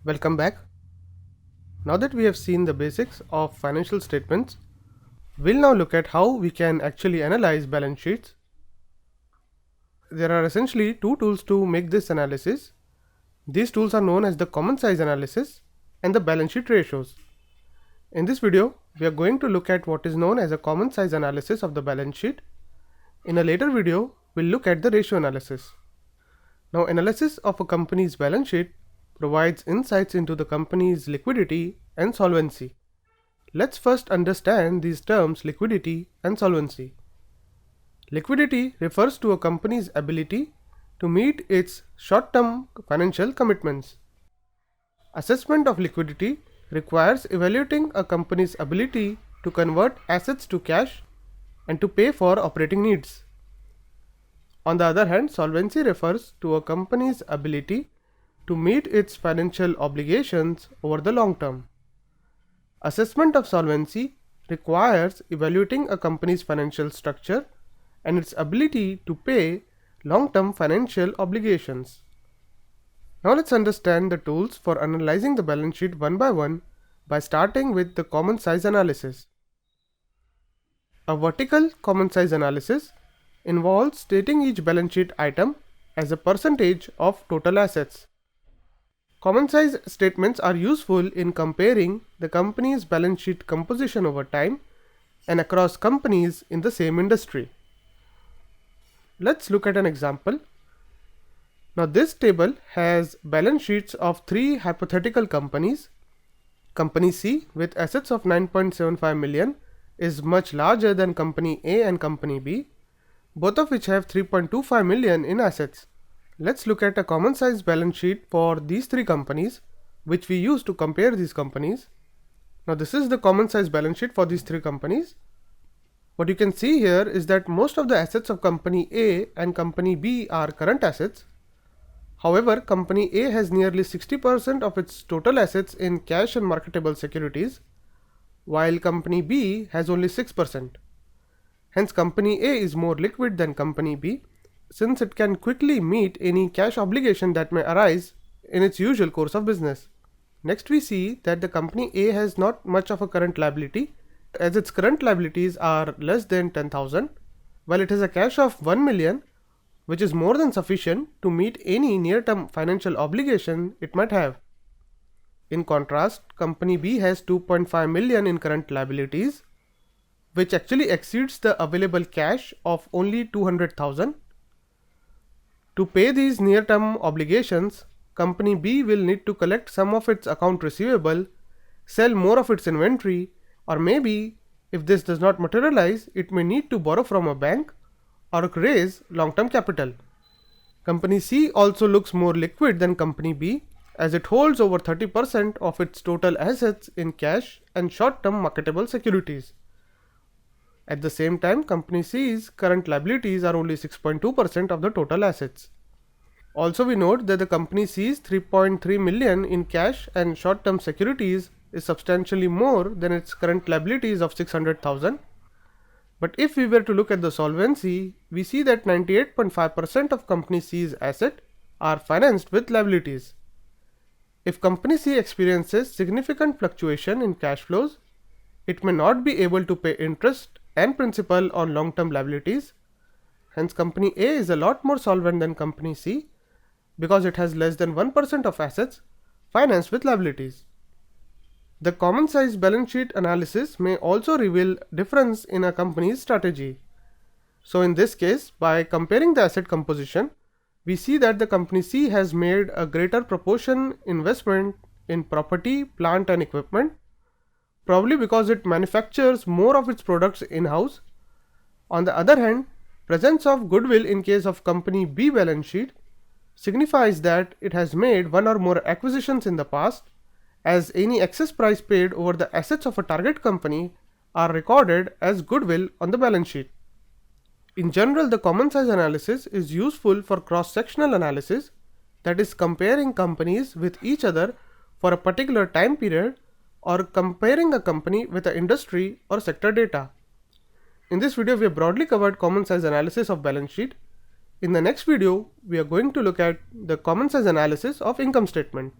Welcome back. Now that we have seen the basics of financial statements, we'll now look at how we can actually analyze balance sheets. There are essentially two tools to make this analysis. These tools are known as the common size analysis and the balance sheet ratios. In this video, we are going to look at what is known as a common size analysis of the balance sheet. In a later video, we'll look at the ratio analysis. Now, analysis of a company's balance sheet provides insights into the company's liquidity and solvency. Let's first understand these terms liquidity and solvency. Liquidity refers to a company's ability to meet its short-term financial commitments. Assessment of liquidity requires evaluating a company's ability to convert assets to cash and to pay for operating needs. On the other hand, solvency refers to a company's ability to meet its financial obligations over the long term. Assessment of solvency requires evaluating a company's financial structure and its ability to pay long-term financial obligations. Now let's understand the tools for analyzing the balance sheet one by starting with the common size analysis. A vertical common size analysis involves stating each balance sheet item as a percentage of total assets. Common size statements are useful in comparing the company's balance sheet composition over time and across companies in the same industry. Let's look at an example. Now this table has balance sheets of three hypothetical companies. Company C with assets of 9.75 million is much larger than Company A and Company B, both of which have 3.25 million in assets. Let's look at a common size balance sheet for these three companies, which we use to compare these companies. Now this is the common size balance sheet for these three companies. What you can see here is that most of the assets of Company A and Company B are current assets. However, Company A has nearly 60% of its total assets in cash and marketable securities, while Company B has only 6%. Hence, Company A is more liquid than Company B, since it can quickly meet any cash obligation that may arise in its usual course of business. Next, we see that the Company A has not much of a current liability, as its current liabilities are less than 10,000, while it has a cash of 1 million, which is more than sufficient to meet any near-term financial obligation it might have. In contrast, Company B has 2.5 million in current liabilities, which actually exceeds the available cash of only 200,000. To pay these near-term obligations, Company B will need to collect some of its account receivable, sell more of its inventory, or maybe, if this does not materialize, it may need to borrow from a bank or raise long-term capital. Company C also looks more liquid than Company B, as it holds over 30% of its total assets in cash and short-term marketable securities. At the same time, Company C's current liabilities are only 6.2% of the total assets. Also, we note that the Company C's 3.3 million in cash and short-term securities is substantially more than its current liabilities of 600,000. But if we were to look at the solvency, we see that 98.5% of Company C's assets are financed with liabilities. If Company C experiences significant fluctuation in cash flows, it may not be able to pay interest and principal on long-term liabilities. Hence, Company A is a lot more solvent than Company C because it has less than 1% of assets financed with liabilities. The common size balance sheet analysis may also reveal difference in a company's strategy. So in this case, by comparing the asset composition, we see that the Company C has made a greater proportion investment in property, plant and equipment, probably because it manufactures more of its products in-house. On the other hand, presence of goodwill in case of Company B balance sheet signifies that it has made one or more acquisitions in the past, as any excess price paid over the assets of a target company are recorded as goodwill on the balance sheet. In general, the common size analysis is useful for cross-sectional analysis, that is comparing companies with each other for a particular time period or comparing a company with an industry or sector data. In this video, we have broadly covered common size analysis of balance sheet. In the next video, we are going to look at the common size analysis of income statement.